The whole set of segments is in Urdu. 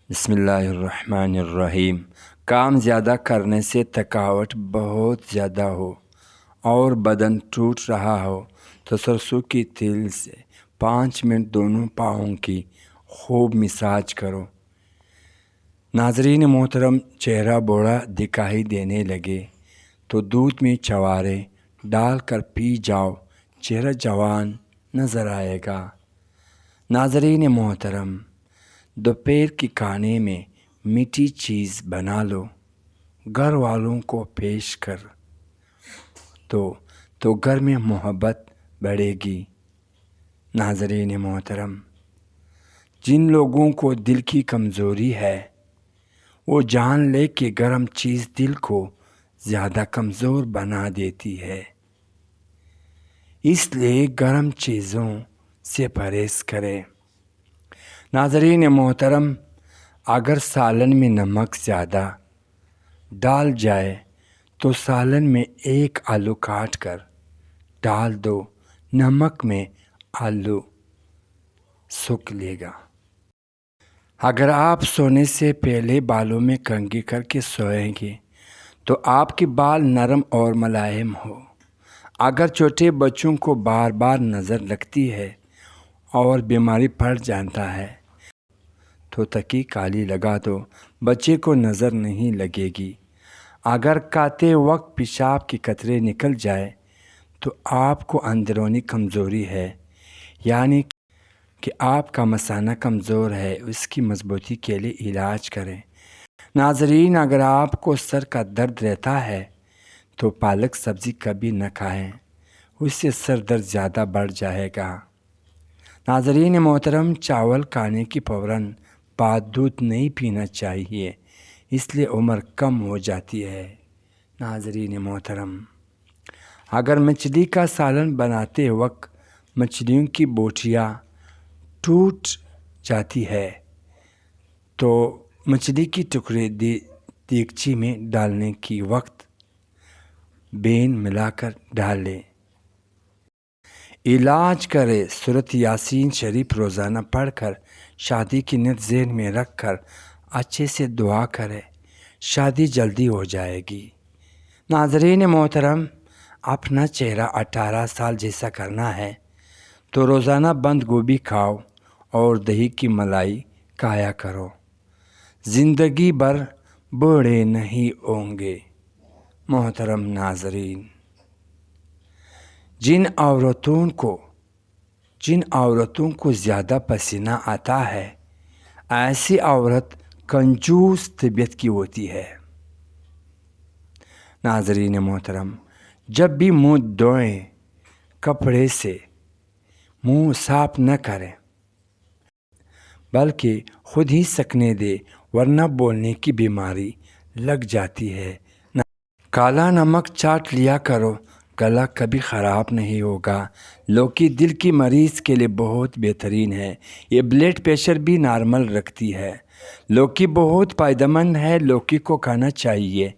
بسم اللہ الرحمن الرحیم۔ کام زیادہ کرنے سے تھکاوٹ بہت زیادہ ہو اور بدن ٹوٹ رہا ہو تو سرسوں کی تیل سے 5 منٹ دونوں پاؤں کی خوب مساج کرو۔ ناظرین محترم، چہرہ بوڑھا دکھائی دینے لگے تو دودھ میں چوارے ڈال کر پی جاؤ، چہرہ جوان نظر آئے گا۔ ناظرین محترم، دوپہر کے کھانے میں میٹھی چیز بنا لو، گھر والوں کو پیش کر تو گھر میں محبت بڑھے گی۔ ناظرین محترم، جن لوگوں کو دل کی کمزوری ہے وہ جان لے کہ گرم چیز دل کو زیادہ کمزور بنا دیتی ہے، اس لیے گرم چیزوں سے پرہیز کریں۔ ناظرین محترم، اگر سالن میں نمک زیادہ ڈال جائے تو سالن میں 1 آلو کاٹ کر ڈال دو، نمک میں آلو سوکھ لے گا۔ اگر آپ سونے سے پہلے بالوں میں کنگھی کر کے سوئیں گے تو آپ کے بال نرم اور ملائم ہو۔ اگر چھوٹے بچوں کو بار بار نظر لگتی ہے اور بیماری پڑ جاتا ہے تو تکی کالی لگا دو، بچے کو نظر نہیں لگے گی۔ اگر کھاتے وقت پیشاب کے قطرے نکل جائے تو آپ کو اندرونی کمزوری ہے، یعنی کہ آپ کا مثانہ کمزور ہے، اس کی مضبوطی کے لیے علاج کریں۔ ناظرین، اگر آپ کو سر کا درد رہتا ہے تو پالک سبزی کبھی نہ کھائیں، اس سے سر درد زیادہ بڑھ جائے گا۔ ناظرین محترم، چاول کھانے کی فوراً بعد دودھ نہیں پینا چاہیے، اس لیے عمر کم ہو جاتی ہے۔ ناظرین محترم، اگر مچھلی کا سالن بناتے وقت مچھلیوں کی بوٹیاں ٹوٹ جاتی ہے تو مچھلی کی ٹکڑے دیگچی میں ڈالنے کی وقت بین ملا کر ڈال لیں۔ علاج کرے سورۃ یاسین شریف روزانہ پڑھ کر شادی کی نیت ذہن میں رکھ کر اچھے سے دعا کرے، شادی جلدی ہو جائے گی۔ ناظرین محترم، اپنا چہرہ 18 سال جیسا کرنا ہے تو روزانہ بند گوبھی کھاؤ اور دہی کی ملائی کھایا کرو، زندگی بھر بوڑھے نہیں ہوں گے۔ محترم ناظرین، جن عورتوں کو زیادہ پسینہ آتا ہے ایسی عورت کنجوس طبیعت کی ہوتی ہے۔ ناظرین محترم، جب بھی منہ دھوئیں کپڑے سے منہ صاف نہ کریں بلکہ خود ہی سکنے دے، ورنہ بولنے کی بیماری لگ جاتی ہے۔ کالا نمک چاٹ لیا کرو، گلا کبھی خراب نہیں ہوگا۔ لوکی دل کی مریض کے لیے بہت بہترین ہے، یہ بلڈ پریشر بھی نارمل رکھتی ہے۔ لوکی بہت فائدہ مند ہے، لوکی کو کھانا چاہیے۔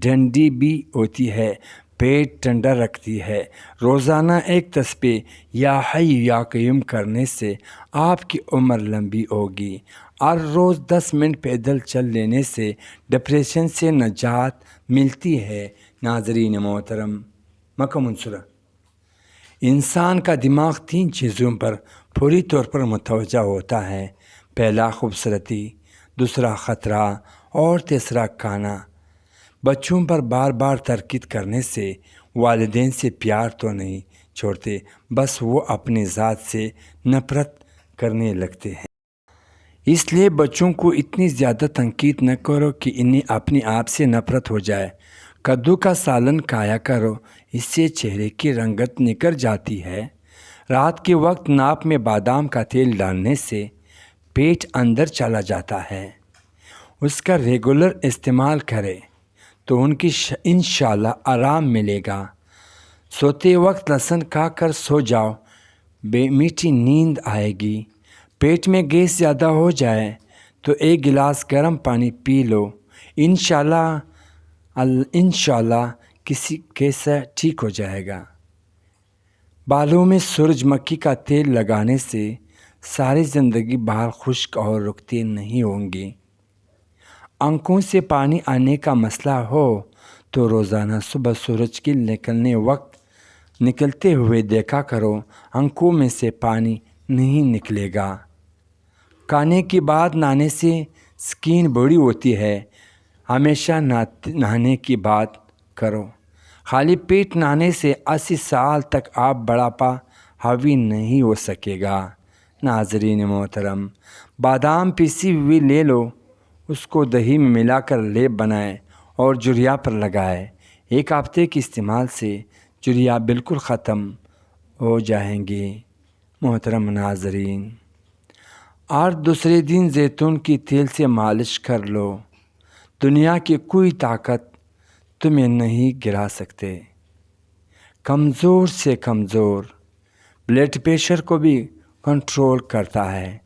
ٹھنڈی بھی ہوتی ہے، پیٹ ٹھنڈا رکھتی ہے۔ روزانہ 1 تسبیح یا حی یا قیوم کرنے سے آپ کی عمر لمبی ہوگی۔ ہر روز 10 منٹ پیدل چل لینے سے ڈپریشن سے نجات ملتی ہے۔ ناظرین محترم، مکہ منصورہ، انسان کا دماغ 3 چیزوں پر پوری طور پر متوجہ ہوتا ہے: پہلا خوبصورتی، دوسرا خطرہ اور تیسرا کھانا۔ بچوں پر بار بار تاکید کرنے سے والدین سے پیار تو نہیں چھوڑتے، بس وہ اپنی ذات سے نفرت کرنے لگتے ہیں۔ اس لیے بچوں کو اتنی زیادہ تنقید نہ کرو کہ انہیں اپنے آپ سے نفرت ہو جائے۔ کدو کا سالن کھایا کرو، اس سے چہرے کی رنگت نکھر جاتی ہے۔ رات کے وقت ناک میں بادام کا تیل ڈالنے سے پیٹ اندر چلا جاتا ہے، اس کا ریگولر استعمال کریں تو ان کی انشاءاللہ آرام ملے گا۔ سوتے وقت لہسن کھا کر سو جاؤ، میٹھی نیند آئے گی۔ پیٹ میں گیس زیادہ ہو جائے تو 1 گلاس گرم پانی پی لو، انشاءاللہ کسی کیسا ٹھیک ہو جائے گا۔ بالوں میں سورج مکھی کا تیل لگانے سے ساری زندگی بال خشک اور رکتے نہیں ہوں گے۔ آنکھوں سے پانی آنے کا مسئلہ ہو تو روزانہ صبح سورج کے نکلتے ہوئے دیکھا کرو، آنکھوں میں سے پانی نہیں نکلے گا۔ کھانے کے بعد نہانے سے سکین بڑی ہوتی ہے، ہمیشہ نہانے کی بات کرو۔ خالی پیٹ نہانے سے 80 سال تک آپ بڑھاپا حاوی نہیں ہو سکے گا۔ ناظرین محترم، بادام پیسی ہوئی لے لو، اس کو دہی میں ملا کر لیپ بنائیں اور جھریاں پر لگائیں۔ 1 ہفتے کے استعمال سے جھریاں بالکل ختم ہو جائیں گی۔ محترم ناظرین، اور دوسرے دن زیتون کی تیل سے مالش کر لو، دنیا کی کوئی طاقت تمہیں نہیں گرا سکتے۔ کمزور سے کمزور بلڈ پریشر کو بھی کنٹرول کرتا ہے،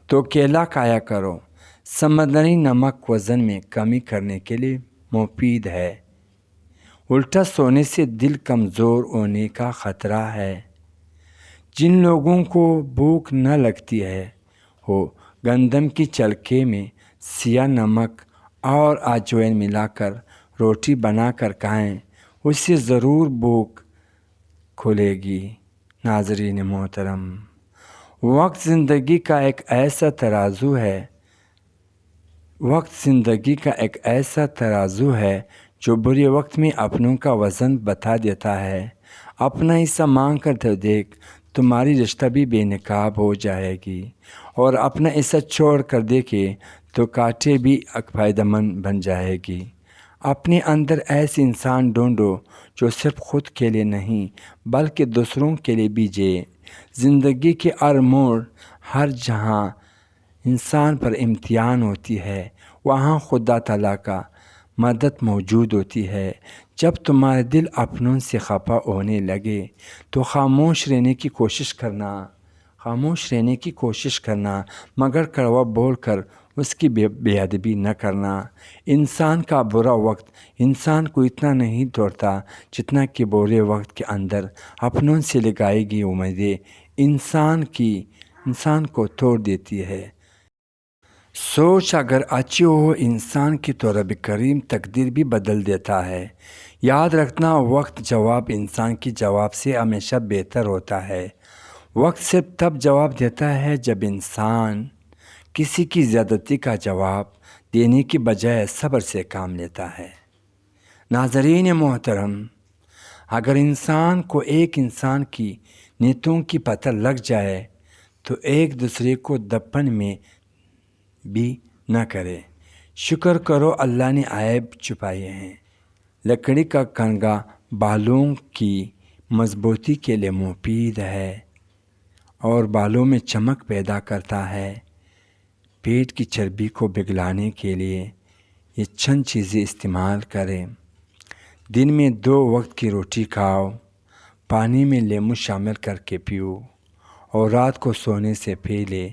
تو کیلا کھایا کرو۔ سمندری نمک وزن میں کمی کرنے کے لیے مفید ہے۔ الٹا سونے سے دل کمزور ہونے کا خطرہ ہے۔ جن لوگوں کو بھوک نہ لگتی ہے وہ گندم کی چھلکے میں سیاہ نمک اور اجوائن ملا کر روٹی بنا کر کھائیں، اس سے ضرور بھوک کھلے گی۔ ناظرین محترم، وقت زندگی کا ایک ایسا ترازو ہے جو برے وقت میں اپنوں کا وزن بتا دیتا ہے۔ اپنا حصہ مانگ کر تو دیکھ، تمہاری رشتہ بھی بے نقاب ہو جائے گی، اور اپنا حصہ چھوڑ کر دیکھے تو کانٹے بھی فائدہ مند بن جائے گی۔ اپنے اندر ایسے انسان ڈھونڈو جو صرف خود کے لیے نہیں بلکہ دوسروں کے لیے بھی جیے۔ زندگی کے ہر موڑ، ہر جہاں انسان پر امتحان ہوتی ہے، وہاں خدا تعالیٰ کا مدد موجود ہوتی ہے۔ جب تمہارا دل اپنوں سے خفا ہونے لگے تو خاموش رہنے کی کوشش کرنا، مگر کڑوا بول کر اس کی بے ادبی نہ کرنا۔ انسان کا برا وقت انسان کو اتنا نہیں توڑتا جتنا کہ برے وقت کے اندر اپنوں سے لگائی گئی امیدیں انسان کو توڑ دیتی ہے۔ سوچ اگر اچھی ہو انسان کی تو رب کریم تقدیر بھی بدل دیتا ہے۔ یاد رکھنا، وقت جواب انسان کی جواب سے ہمیشہ بہتر ہوتا ہے۔ وقت صرف تب جواب دیتا ہے جب انسان کسی کی زیادتی کا جواب دینے کی بجائے صبر سے کام لیتا ہے۔ ناظرین محترم، اگر انسان کو ایک انسان کی نیتوں کی پتہ لگ جائے تو ایک دوسرے کو دفن میں بھی نہ کرے۔ شکر کرو اللہ نے عیب چھپائے ہیں۔ لکڑی کا کنگا بالوں کی مضبوطی کے لیے مفید ہے اور بالوں میں چمک پیدا کرتا ہے۔ پیٹ کی چربی کو پگھلانے کے لیے یہ چند چیزیں استعمال کریں۔ دن میں 2 وقت کی روٹی کھاؤ، پانی میں لیموں شامل کر کے پیو، اور رات کو سونے سے پہلے